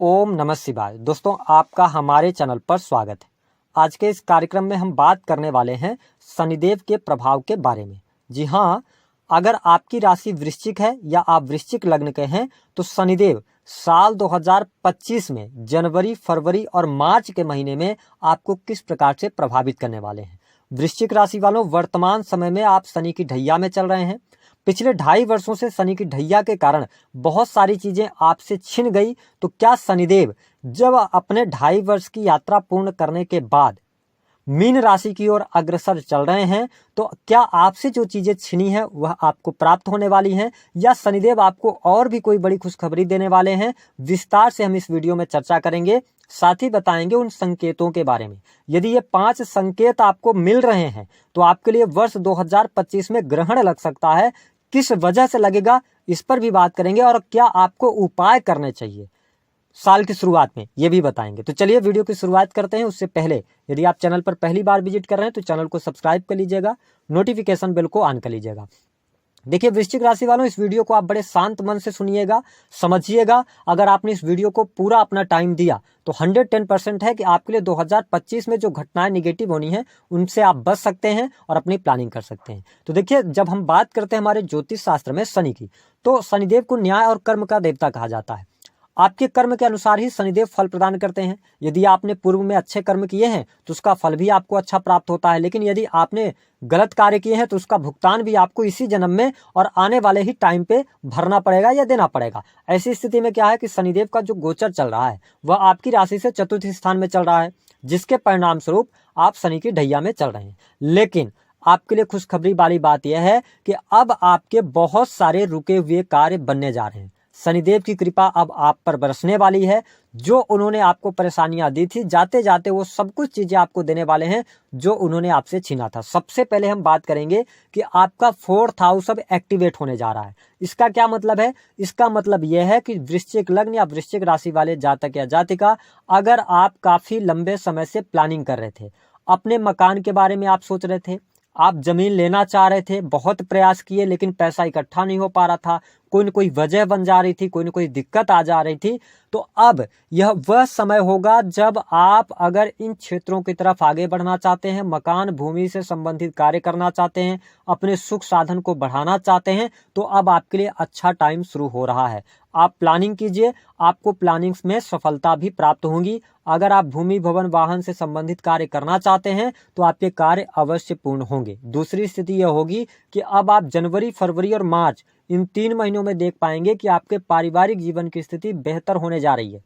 ओम नमः शिवाय। दोस्तों, आपका हमारे चैनल पर स्वागत है। आज के इस कार्यक्रम में हम बात करने वाले हैं शनिदेव के प्रभाव के बारे में। जी हाँ, अगर आपकी राशि वृश्चिक है या आप वृश्चिक लग्न के हैं तो शनिदेव साल 2025 में जनवरी, फरवरी और मार्च के महीने में आपको किस प्रकार से प्रभावित करने वाले हैं। वृश्चिक राशि वालों, वर्तमान समय में आप शनि की ढैया में चल रहे हैं। पिछले 2.5 वर्षों से शनि की ढैया के कारण बहुत सारी चीजें आपसे छिन गई। तो क्या शनिदेव जब अपने 2.5 वर्ष की यात्रा पूर्ण करने के बाद मीन राशि की ओर अग्रसर चल रहे हैं, तो क्या आपसे जो चीजें छिनी है वह आपको प्राप्त होने वाली हैं, या शनिदेव आपको और भी कोई बड़ी खुशखबरी देने वाले हैं? विस्तार से हम इस वीडियो में चर्चा करेंगे। साथ ही बताएंगे उन संकेतों के बारे में। यदि ये 5 संकेत आपको मिल रहे हैं तो आपके लिए वर्ष 2025 में ग्रहण लग सकता है। किस वजह से लगेगा, इस पर भी बात करेंगे, और क्या आपको उपाय करने चाहिए साल की शुरुआत में, ये भी बताएंगे। तो चलिए वीडियो की शुरुआत करते हैं। उससे पहले यदि आप चैनल पर पहली बार विजिट कर रहे हैं तो चैनल को सब्सक्राइब कर लीजिएगा, नोटिफिकेशन बेल को ऑन कर लीजिएगा। देखिए वृश्चिक राशि वालों, इस वीडियो को आप बड़े शांत मन से सुनिएगा, समझिएगा। अगर आपने इस वीडियो को पूरा अपना टाइम दिया तो 110% है कि आपके लिए 2025 में जो घटनाएं निगेटिव होनी है उनसे आप बच सकते हैं और अपनी प्लानिंग कर सकते हैं। तो देखिए, जब हम बात करते हैं हमारे ज्योतिष शास्त्र में शनि की, तो शनिदेव को न्याय और कर्म का देवता कहा जाता है। आपके कर्म के अनुसार ही शनिदेव फल प्रदान करते हैं। यदि आपने पूर्व में अच्छे कर्म किए हैं तो उसका फल भी आपको अच्छा प्राप्त होता है, लेकिन यदि आपने गलत कार्य किए हैं तो उसका भुगतान भी आपको इसी जन्म में और आने वाले ही टाइम पे भरना पड़ेगा या देना पड़ेगा। ऐसी स्थिति में क्या है कि शनिदेव का जो गोचर चल रहा है वह आपकी राशि से चतुर्थ स्थान में चल रहा है, जिसके परिणाम स्वरूप आप शनि की ढैया में चल रहे हैं। लेकिन आपके लिए खुशखबरी वाली बात यह है कि अब आपके बहुत सारे रुके हुए कार्य बनने जा रहे हैं। शनिदेव की कृपा अब आप पर बरसने वाली है। जो उन्होंने आपको परेशानियां दी थी, जाते जाते वो सब कुछ चीजें आपको देने वाले हैं जो उन्होंने आपसे छीना था। सबसे पहले हम बात करेंगे कि आपका 4th हाउस अब एक्टिवेट होने जा रहा है। इसका क्या मतलब है? इसका मतलब यह है कि वृश्चिक लग्न या वृश्चिक राशि वाले जातक या जातिका, अगर आप काफी लंबे समय से प्लानिंग कर रहे थे, अपने मकान के बारे में आप सोच रहे थे, आप जमीन लेना चाह रहे थे, बहुत प्रयास किए लेकिन पैसा इकट्ठा नहीं हो पा रहा था, कोई न कोई वजह बन जा रही थी, कोई न कोई दिक्कत आ जा रही थी, तो अब यह वह समय होगा जब आप अगर इन क्षेत्रों की तरफ आगे बढ़ना चाहते हैं, मकान भूमि से संबंधित कार्य करना चाहते हैं, अपने सुख साधन को बढ़ाना चाहते हैं, तो अब आपके लिए अच्छा टाइम शुरू हो रहा है। आप प्लानिंग कीजिए, आपको प्लानिंग में सफलता भी प्राप्त होगी। अगर आप भूमि, भवन, वाहन से संबंधित कार्य करना चाहते हैं तो आपके कार्य अवश्य पूर्ण होंगे। दूसरी स्थिति यह होगी कि अब आप जनवरी, फरवरी और मार्च, इन 3 महीनों में देख पाएंगे कि आपके पारिवारिक जीवन की स्थिति बेहतर होने जा रही है।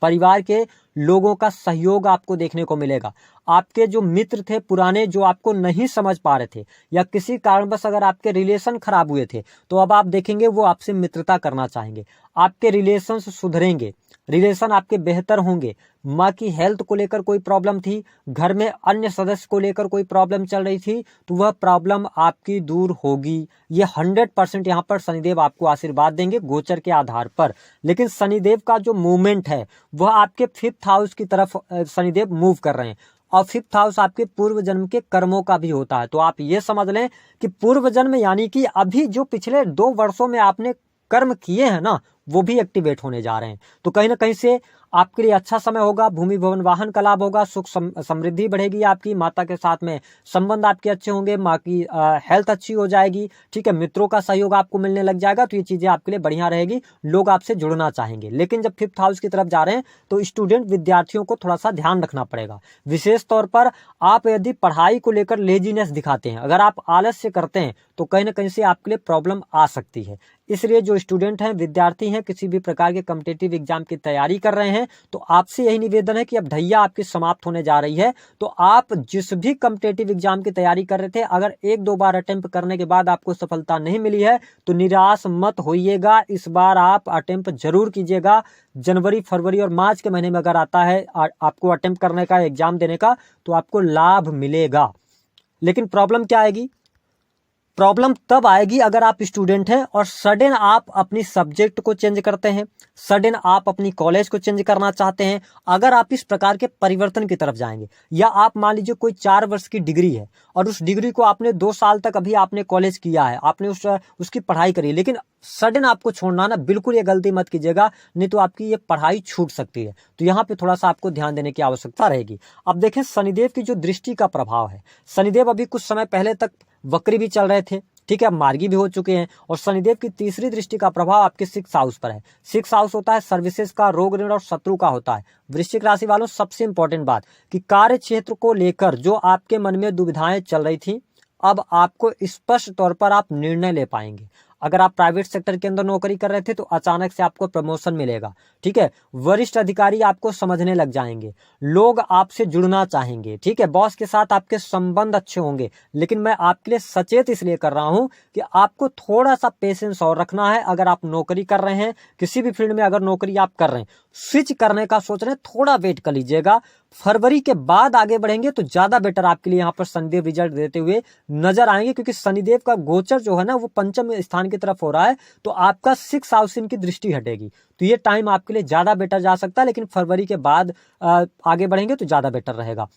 परिवार के लोगों का सहयोग आपको देखने को मिलेगा। आपके जो मित्र थे पुराने, जो आपको नहीं समझ पा रहे थे, या किसी कारणवश अगर आपके रिलेशन खराब हुए थे, तो अब आप देखेंगे वो आपसे मित्रता करना चाहेंगे। आपके रिलेशन सुधरेंगे, रिलेशन आपके बेहतर होंगे। माँ की हेल्थ को लेकर कोई प्रॉब्लम थी, घर में अन्य सदस्य को लेकर कोई प्रॉब्लम चल रही थी, तो वह प्रॉब्लम आपकी दूर होगी। ये 100% यहाँ पर शनिदेव आपको आशीर्वाद देंगे गोचर के आधार पर। लेकिन शनिदेव का जो मूवमेंट है वह आपके 5th हाउस की तरफ शनिदेव मूव कर रहे हैं, और 5th हाउस आपके पूर्व जन्म के कर्मों का भी होता है। तो आप ये समझ लें कि पूर्व जन्म यानी कि अभी जो पिछले 2 वर्षों में आपने कर्म किए हैं ना, वो भी एक्टिवेट होने जा रहे हैं। तो कहीं ना कहीं से आपके लिए अच्छा समय होगा। भूमि, भवन, वाहन का लाभ होगा, सुख समृद्धि बढ़ेगी, आपकी माता के साथ में संबंध आपके अच्छे होंगे, माँ की हेल्थ अच्छी हो जाएगी, ठीक है, मित्रों का सहयोग आपको मिलने लग जाएगा। तो ये चीजें आपके लिए बढ़िया रहेगी, लोग आपसे जुड़ना चाहेंगे। लेकिन जब 5th हाउस की तरफ जा रहे हैं तो स्टूडेंट, विद्यार्थियों को थोड़ा सा ध्यान रखना पड़ेगा। विशेष तौर पर आप यदि पढ़ाई को लेकर लेजीनेस दिखाते हैं, अगर आप आलस्य करते हैं, तो कहीं ना कहीं से आपके लिए प्रॉब्लम आ सकती है। इसलिए जो स्टूडेंट हैं, विद्यार्थी हैं, किसी भी प्रकार के कॉम्पिटिटिव एग्जाम की तैयारी कर रहे हैं, तो आपसे यही निवेदन है कि अब ढैया आपकी समाप्त होने जा रही है। तो आप जिस भी कॉम्पिटिटिव एग्जाम की तैयारी कर रहे थे, अगर 1-2 बार अटेम्प्ट करने के बाद आपको सफलता नहीं मिली है तो निराश मत होइएगा। इस बार आप अटेम्प्ट जरूर कीजिएगा। जनवरी, फरवरी और मार्च के महीने में अगर आता है आपको अटेम्प्ट करने का, एग्जाम देने का, तो आपको लाभ मिलेगा। लेकिन प्रॉब्लम क्या आएगी? प्रॉब्लम तब आएगी अगर आप स्टूडेंट हैं और सडन आप अपनी सब्जेक्ट को चेंज करते हैं, सडन आप अपनी कॉलेज को चेंज करना चाहते हैं। अगर आप इस प्रकार के परिवर्तन की तरफ जाएंगे, या आप मान लीजिए कोई 4 वर्ष की डिग्री है और उस डिग्री को आपने 2 साल तक अभी आपने कॉलेज किया है, आपने उसकी पढ़ाई करी, लेकिन सडन आपको छोड़ना ना, बिल्कुल ये गलती मत कीजिएगा, नहीं तो आपकी ये पढ़ाई छूट सकती है। तो यहाँ पे थोड़ा सा आपको ध्यान देने की आवश्यकता रहेगी। अब देखें शनिदेव की जो दृष्टि का प्रभाव है, शनिदेव अभी कुछ समय पहले तक वक्री भी चल रहे थे, ठीक है, मार्गी भी हो चुके हैं, और शनिदेव की तीसरी दृष्टि का प्रभाव आपके 6th हाउस पर है। 6th हाउस होता है सर्विसेज का, रोग ऋण और शत्रु का होता है। वृश्चिक राशि वालों, सबसे इंपॉर्टेंट बात कि कार्य क्षेत्र को लेकर जो आपके मन में दुविधाएं चल रही थी, अब आपको स्पष्ट तौर पर आप निर्णय ले पाएंगे। अगर आप प्राइवेट सेक्टर के अंदर नौकरी कर रहे थे तो अचानक से आपको प्रमोशन मिलेगा, ठीक है, वरिष्ठ अधिकारी आपको समझने लग जाएंगे, लोग आपसे जुड़ना चाहेंगे, ठीक है, बॉस के साथ आपके संबंध अच्छे होंगे। लेकिन मैं आपके लिए सचेत इसलिए कर रहा हूं कि आपको थोड़ा सा पेशेंस और रखना है। अगर आप नौकरी कर रहे हैं, किसी भी फील्ड में अगर नौकरी आप कर रहे हैं, स्विच करने का सोच रहे हैं, थोड़ा वेट कर लीजिएगा। फरवरी के बाद आगे बढ़ेंगे तो ज्यादा बेटर आपके लिए यहाँ पर शनिदेव रिजल्ट देते हुए नजर आएंगे, क्योंकि शनिदेव का गोचर जो है ना वो पंचम स्थान की तरफ हो रहा है, तो आपका 6th हाउस की दृष्टि हटेगी, तो ये टाइम आपके लिए ज्यादा बेटर जा सकता है। लेकिन फरवरी के बाद आगे बढ़ेंगे तो ज्यादा बेटर रहेगा,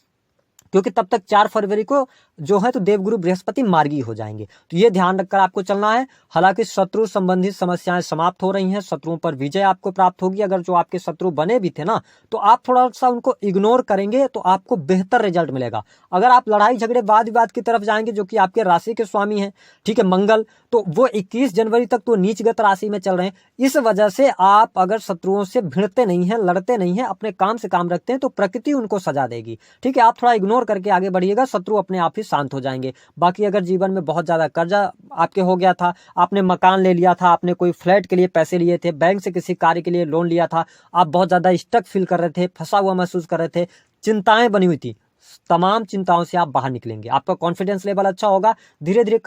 क्योंकि तब तक 4 फरवरी को जो है तो देवगुरु बृहस्पति मार्गी हो जाएंगे। तो ये ध्यान रखकर आपको चलना है। हालांकि शत्रु संबंधित समस्याएं समाप्त हो रही हैं, शत्रुओं पर विजय आपको प्राप्त होगी। अगर जो आपके शत्रु बने भी थे ना, तो आप थोड़ा सा उनको इग्नोर करेंगे तो आपको बेहतर रिजल्ट मिलेगा। अगर आप लड़ाई झगड़े वाद विवाद की तरफ जाएंगे, जो कि आपके राशि के स्वामी हैं, ठीक है, मंगल, तो वो 21 जनवरी तक तो नीचगत राशि में चल रहे हैं। इस वजह से आप अगर शत्रुओं से भिड़ते नहीं हैं, लड़ते नहीं हैं, अपने काम से काम रखते हैं, तो प्रकृति उनको सजा देगी, ठीक है। आप थोड़ा इग्नोर करके आगे बढ़िएगा, शत्रु अपने आप ही शांत हो जाएंगे। बाकी अगर जीवन में बहुत ज्यादा कर्जा आपके हो गया था, आपने मकान ले लिया था, आपने कोई फ्लैट के लिए पैसे लिए थे, बैंक से किसी कार्य के लिए लोन लिया था, आप बहुत ज्यादा स्टक फील कर रहे थे, फंसा हुआ महसूस कर रहे थे, चिंताएं बनी हुई थी, तमाम चिंताओं से आप बाहर निकलेंगे। आपका कॉन्फिडेंस लेवल अच्छा होगा, धीरे धीरे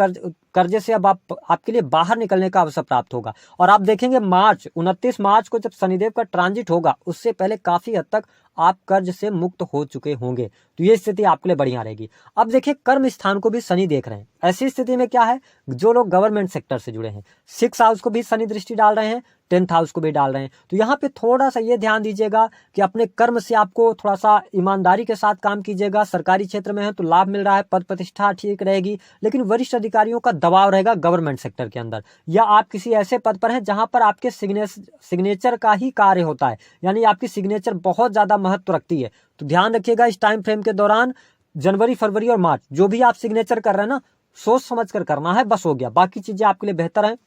कर्जे से अब आपके लिए बाहर निकलने का अवसर प्राप्त होगा। और आप देखेंगे 29 मार्च को जब शनिदेव का ट्रांजिट होगा, उससे पहले काफी हद तक आप कर्ज से मुक्त हो चुके होंगे, तो ये स्थिति आपके लिए बढ़िया रहेगी। अब देखिए कर्म स्थान को भी शनि देख रहे हैं। ऐसी स्थिति में क्या है, जो लोग गवर्नमेंट सेक्टर से जुड़े हैं, 6th हाउस को भी शनि दृष्टि डाल रहे हैं, 10th हाउस को भी डाल रहे हैं। तो यहाँ पे थोड़ा सा ये ध्यान दीजिएगा कि अपने कर्म से आपको थोड़ा सा ईमानदारी के साथ काम कीजिएगा। सरकारी क्षेत्र में है तो लाभ मिल रहा है, पद प्रतिष्ठा ठीक रहेगी, लेकिन वरिष्ठ अधिकारियों का दबाव रहेगा गवर्नमेंट सेक्टर के अंदर, या आप किसी ऐसे पद पर हैं जहां पर आपके सिग्नेचर का ही कार्य होता है, यानी आपकी सिग्नेचर बहुत ज्यादा महत्व रखती है। तो ध्यान रखिएगा इस टाइम फ्रेम के दौरान, जनवरी, फरवरी और मार्च, जो भी आप सिग्नेचर कर रहे हैं ना, सोच समझ कर करना है, बस हो गया। बाकी चीजें आपके लिए बेहतर है।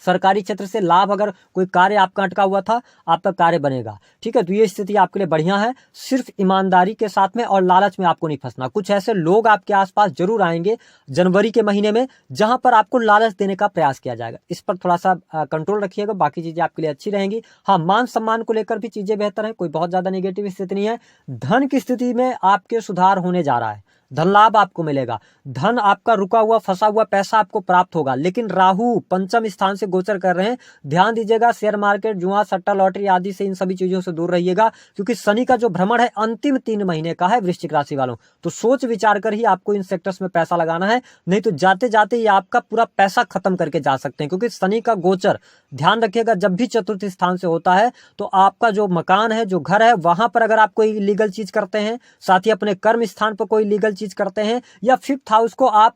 सरकारी क्षेत्र से लाभ, अगर कोई कार्य आपका अटका हुआ था, आपका कार्य बनेगा, ठीक है। तो ये स्थिति आपके लिए बढ़िया है। सिर्फ ईमानदारी के साथ में और लालच में आपको नहीं फंसना। कुछ ऐसे लोग आपके आसपास जरूर आएंगे जनवरी के महीने में, जहां पर आपको लालच देने का प्रयास किया जाएगा। इस पर थोड़ा सा कंट्रोल रखिएगा, बाकी चीजें आपके लिए अच्छी रहेंगी। हाँ, मान सम्मान को लेकर भी चीजें बेहतर है, कोई बहुत ज्यादा नेगेटिव स्थिति नहीं है। धन की स्थिति में आपके सुधार होने जा रहा है, धन लाभ आपको मिलेगा, धन आपका रुका हुआ फंसा हुआ पैसा आपको प्राप्त होगा। लेकिन राहु पंचम स्थान से गोचर कर रहे हैं, ध्यान दीजिएगा। शेयर मार्केट, जुआ, सट्टा, लॉटरी आदि से, इन सभी चीजों से दूर रहिएगा, क्योंकि शनि का जो भ्रमण है अंतिम 3 महीने का है वृश्चिक राशि वालों। तो सोच विचार कर ही आपको इन सेक्टर्स में पैसा लगाना है, नहीं तो जाते जाते ही आपका पूरा पैसा खत्म करके जा सकते हैं। क्योंकि शनि का गोचर, ध्यान रखिएगा, जब भी चतुर्थ स्थान से होता है तो आपका जो मकान है, जो घर है, वहां पर अगर आप कोई लीगल चीज करते हैं, साथ ही अपने कर्म स्थान पर कोई लीगल चीज करते हैं, या 5th हाउस को आप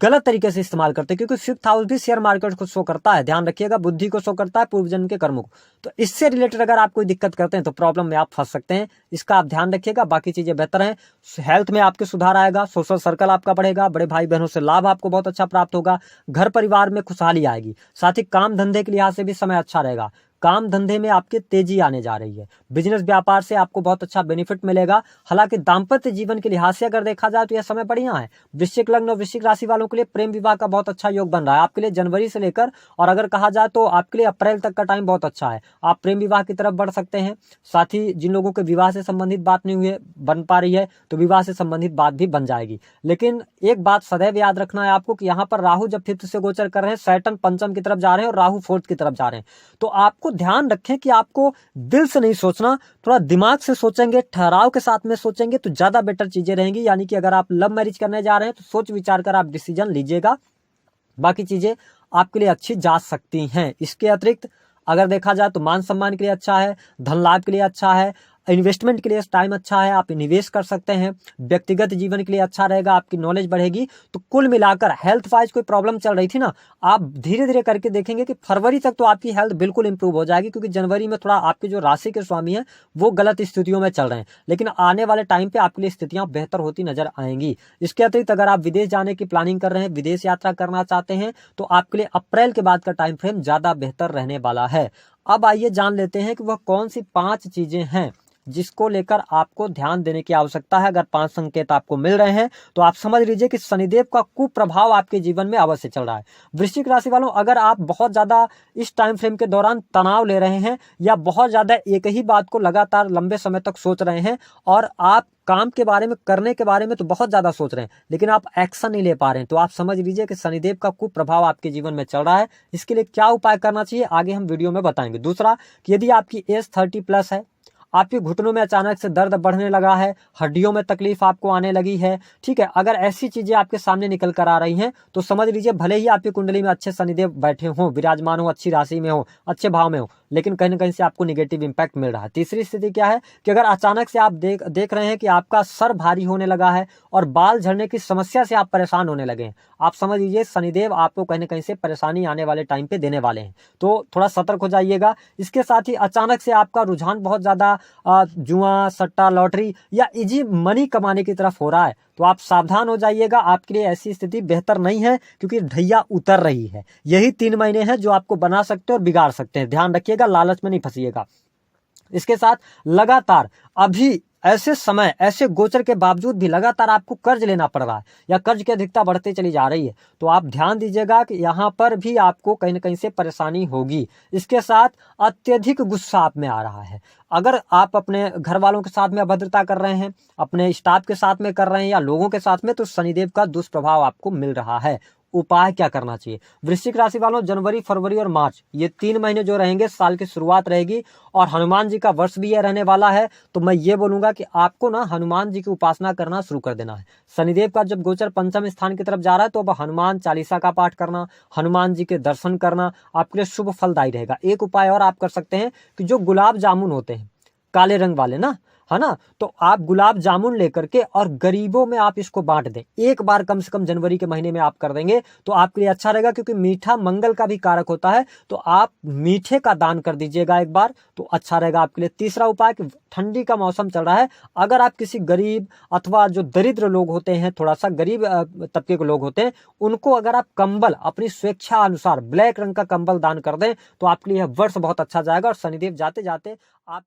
गलत तरीके से इस्तेमाल करते हैं, क्योंकि 5th हाउस भी शेयर मार्केट को शो करता है, ध्यान रखिएगा, बुद्धि को शो करता है, पूर्व जन्म के कर्मों को। तो इससे रिलेटेड अगर आप कोई दिक्कत करते हैं तो प्रॉब्लम में आप फंस सकते हैं, इसका आप ध्यान रखिएगा। बाकी चीजें बेहतर हैं, हेल्थ में आपके सुधार आएगा, सोशल सर्कल आपका बढ़ेगा, बड़े भाई बहनों से लाभ आपको बहुत अच्छा प्राप्त होगा, घर परिवार में खुशहाली आएगी। साथ ही काम धंधे के लिहाज से भी समय अच्छा रहेगा, काम धंधे में आपके तेजी आने जा रही है, बिजनेस व्यापार से आपको बहुत अच्छा बेनिफिट मिलेगा। हालांकि दाम्पत्य जीवन के लिहाज से अगर देखा जाए तो यह समय बढ़िया है। वृश्चिक लग्न और वृश्चिक राशि वालों के लिए प्रेम विवाह का बहुत अच्छा योग बन रहा है आपके लिए जनवरी से लेकर, और अगर कहा जाए तो आपके लिए अप्रैल तक का टाइम बहुत अच्छा है, आप प्रेम विवाह की तरफ बढ़ सकते हैं। साथ ही जिन लोगों के विवाह से संबंधित बात नहीं हुई बन पा रही है, तो विवाह से संबंधित बात भी बन जाएगी। लेकिन एक बात सदैव याद रखना है आपको कि यहाँ पर राहु जब 5th से गोचर कर रहे हैं, सैटर्न पंचम की तरफ जा रहे हैं और राहु 4th की तरफ जा रहे हैं, तो आपको ध्यान रखें कि आपको दिल से नहीं सोचना, थोड़ा दिमाग से सोचेंगे, ठहराव के साथ में सोचेंगे तो ज़्यादा बेटर चीज़ें रहेंगी। यानी कि अगर आप लव मैरिज करने जा रहे हैं तो सोच विचार कर आप डिसीजन लीजिएगा, बाकी चीज़ें आपके लिए अच्छी जा सकती हैं। इसके अतिरिक्त अगर देखा जाए तो मान सम्मान के लिए अच्छा है, धन लाभ के लिए अच्छा है, इन्वेस्टमेंट के लिए टाइम अच्छा है, आप निवेश कर सकते हैं, व्यक्तिगत जीवन के लिए अच्छा रहेगा, आपकी नॉलेज बढ़ेगी। तो कुल मिलाकर हेल्थ वाइज कोई प्रॉब्लम चल रही थी ना, आप धीरे धीरे करके देखेंगे कि फरवरी तक तो आपकी हेल्थ बिल्कुल इंप्रूव हो जाएगी, क्योंकि जनवरी में थोड़ा आपके जो राशि के स्वामी हैं वो गलत स्थितियों में चल रहे हैं, लेकिन आने वाले टाइम पे आपके लिए स्थितियां बेहतर होती नजर आएंगी। इसके अतिरिक्त अगर आप विदेश जाने की प्लानिंग कर रहे हैं, विदेश यात्रा करना चाहते हैं, तो आपके लिए अप्रैल के बाद का टाइम फ्रेम ज्यादा बेहतर रहने वाला है। अब आइए जान लेते हैं कि वह कौन सी 5 चीजें हैं जिसको लेकर आपको ध्यान देने की आवश्यकता है। अगर 5 संकेत आपको मिल रहे हैं तो आप समझ लीजिए कि शनिदेव का कुप्रभाव आपके जीवन में अवश्य चल रहा है। वृश्चिक राशि वालों, अगर आप बहुत ज्यादा इस टाइम फ्रेम के दौरान तनाव ले रहे हैं या बहुत ज्यादा एक ही बात को लगातार लंबे समय तक सोच रहे हैं और आप काम के बारे में, करने के बारे में तो बहुत ज्यादा सोच रहे हैं लेकिन आप एक्शन नहीं ले पा रहे हैं, तो आप समझ लीजिए कि शनिदेव का कुप्रभाव आपके जीवन में चल रहा है। इसके लिए क्या उपाय करना चाहिए आगे हम वीडियो में बताएंगे। दूसरा कि यदि आपकी एज 30+ है, आपके घुटनों में अचानक से दर्द बढ़ने लगा है, हड्डियों में तकलीफ आपको आने लगी है, ठीक है, अगर ऐसी चीजें आपके सामने निकल कर आ रही हैं तो समझ लीजिए भले ही आपकी कुंडली में अच्छे शनिदेव बैठे हों, विराजमान हो, अच्छी राशि में हो, अच्छे भाव में हो, लेकिन कहीं ना कहीं से आपको निगेटिव इंपैक्ट मिल रहा है। तीसरी स्थिति क्या है कि अगर अचानक से आप देख रहे हैं कि आपका सर भारी होने लगा है और बाल झड़ने की समस्या से आप परेशान होने लगे हैं, आप समझ लीजिए शनिदेव आपको कहीं ना कहीं से परेशानी आने वाले टाइम पे देने वाले हैं, तो थोड़ा सतर्क हो जाइएगा। इसके साथ ही अचानक से आपका रुझान बहुत ज्यादा जुआ, सट्टा, लॉटरी या इजी मनी कमाने की तरफ हो रहा है, तो आप सावधान हो जाइएगा। आपके लिए ऐसी स्थिति बेहतर नहीं है क्योंकि ढैया उतर रही है। यही 3 महीने हैं जो आपको बना सकते हैं और बिगाड़ सकते हैं, ध्यान रखिएगा, लालच में नहीं फंसिएगा। इसके साथ लगातार अभी ऐसे समय, ऐसे गोचर के बावजूद भी लगातार आपको कर्ज लेना पड़ रहा है या कर्ज की अधिकता बढ़ती चली जा रही है, तो आप ध्यान दीजिएगा कि यहाँ पर भी आपको कहीं ना कहीं से परेशानी होगी। इसके साथ अत्यधिक गुस्सा आप में आ रहा है। अगर आप अपने घर वालों के साथ में अभद्रता कर रहे हैं, अपने स्टाफ के साथ में कर रहे हैं या लोगों के साथ में, तो शनिदेव का दुष्प्रभाव आपको मिल रहा है। उपाय क्या करना चाहिए? वृश्चिक राशि वालों, जनवरी, फरवरी और मार्च ये 3 महीने जो रहेंगे, साल की शुरुआत रहेगी और हनुमान जी का वर्ष भी यह रहने वाला है, तो मैं ये बोलूंगा कि आपको ना हनुमान जी की उपासना करना शुरू कर देना है। शनिदेव का जब गोचर पंचम स्थान की तरफ जा रहा है तो अब हनुमान चालीसा का पाठ करना, हनुमान जी के दर्शन करना आपके लिए शुभ फलदायी रहेगा। एक उपाय और आप कर सकते हैं कि जो गुलाब जामुन होते हैं काले रंग वाले ना, है ना, तो आप गुलाब जामुन लेकर के और गरीबों में आप इसको बांट दें। एक बार कम से कम जनवरी के महीने में आप कर देंगे तो आपके लिए अच्छा रहेगा, क्योंकि मीठा मंगल का भी कारक होता है, तो आप मीठे का दान कर दीजिएगा एक बार, तो अच्छा रहेगा आपके लिए। तीसरा उपाय कि ठंडी का मौसम चल रहा है, अगर आप किसी गरीब अथवा जो दरिद्र लोग होते हैं, थोड़ा सा गरीब तबके के लोग होते हैं, उनको अगर आप कंबल अपनी स्वेच्छा अनुसार ब्लैक रंग का कंबल दान कर दें तो आपके लिए वर्ष बहुत अच्छा जाएगा और शनिदेव जाते जाते आप